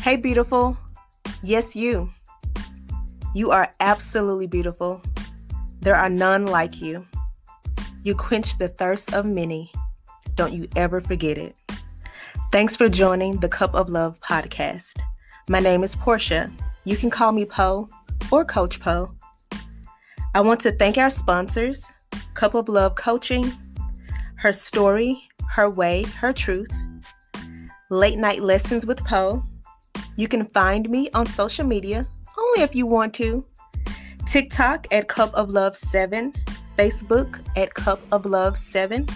Hey, beautiful. Yes, you. You are absolutely beautiful. There are none like you. You quench the thirst of many. Don't you ever forget it. Thanks for joining the Cup of Love podcast. My name is Portia. You can call me Poe or Coach Poe. I want to thank our sponsors, Cup of Love Coaching, Her Story, Her Way, Her Truth, Late Night Lessons with Poe. You can find me on social media, only if you want to. TikTok at Cup of Love 7, Facebook at Cup of Love 7.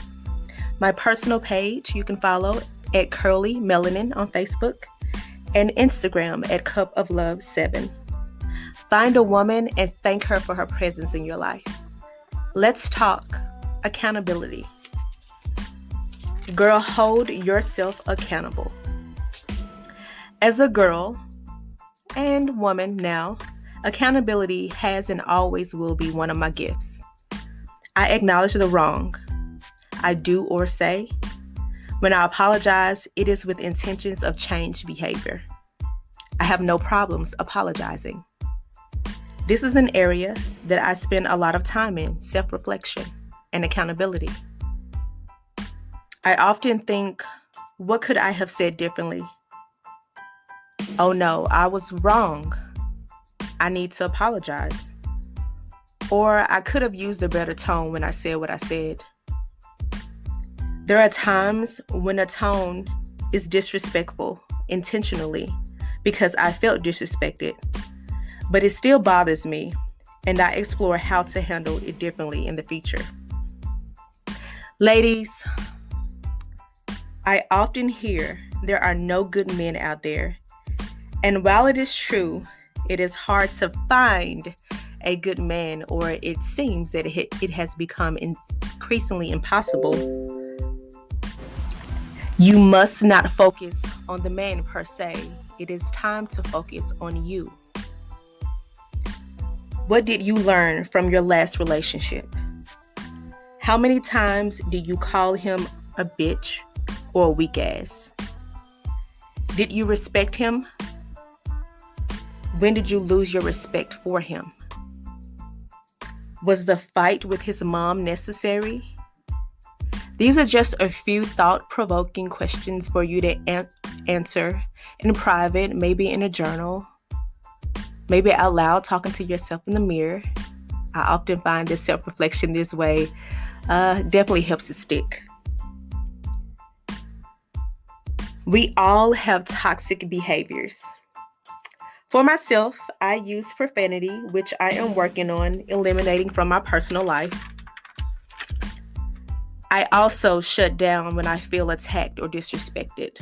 My personal page you can follow at Curly Melanin on Facebook and Instagram at Cup of Love 7. Find a woman and thank her for her presence in your life. Let's talk accountability. Girl, hold yourself accountable. As a girl and woman now, accountability has and always will be one of my gifts. I acknowledge the wrong I do or say. When I apologize, it is with intentions of changed behavior. I have no problems apologizing. This is an area that I spend a lot of time in, self-reflection and accountability. I often think, what could I have said differently? Oh no, I was wrong. I need to apologize. Or I could have used a better tone when I said what I said. There are times when a tone is disrespectful intentionally because I felt disrespected, but it still bothers me, and I explore how to handle it differently in the future. Ladies, I often hear there are no good men out there. And while it is true, it is hard to find a good man, or it seems that it has become increasingly impossible. You must not focus on the man per se. It is time to focus on you. What did you learn from your last relationship? How many times did you call him a bitch or a weak ass? Did you respect him? When did you lose your respect for him? Was the fight with his mom necessary? These are just a few thought-provoking questions for you to answer in private, maybe in a journal, maybe out loud talking to yourself in the mirror. I often find this self-reflection this way definitely helps it stick. We all have toxic behaviors. For myself, I use profanity, which I am working on eliminating from my personal life. I also shut down when I feel attacked or disrespected.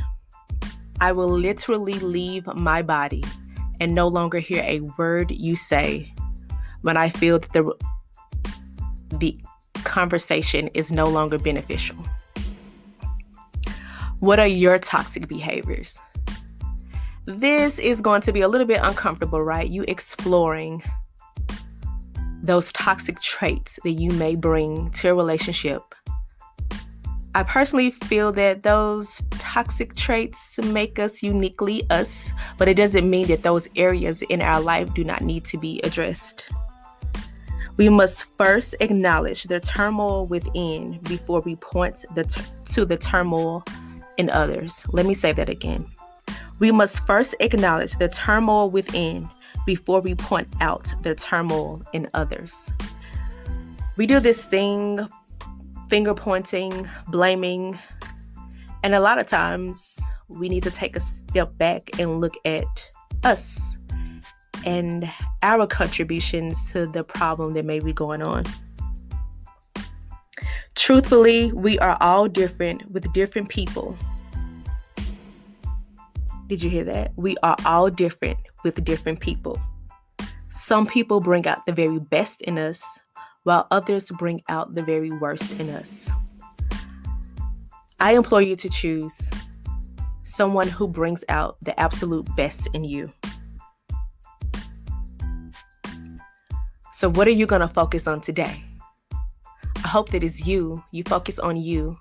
I will literally leave my body and no longer hear a word you say when I feel that the conversation is no longer beneficial. What are your toxic behaviors? This is going to be a little bit uncomfortable, right? You exploring those toxic traits that you may bring to a relationship. I personally feel that those toxic traits make us uniquely us, but it doesn't mean that those areas in our life do not need to be addressed. We must first acknowledge the turmoil within before we point to the turmoil in others. Let me say that again. We must first acknowledge the turmoil within before we point out the turmoil in others. We do this thing, finger pointing, blaming, and a lot of times we need to take a step back and look at us and our contributions to the problem that may be going on. Truthfully, we are all different with different people. Did you hear that? We are all different with different people. Some people bring out the very best in us, while others bring out the very worst in us. I implore you to choose someone who brings out the absolute best in you. So what are you going to focus on today? I hope that it's you. You focus on you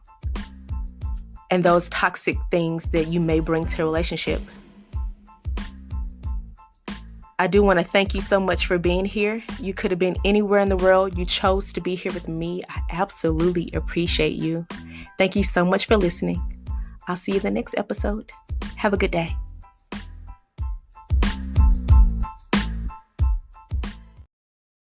and those toxic things that you may bring to a relationship. I do want to thank you so much for being here. You could have been anywhere in the world. You chose to be here with me. I absolutely appreciate you. Thank you so much for listening. I'll see you in the next episode. Have a good day.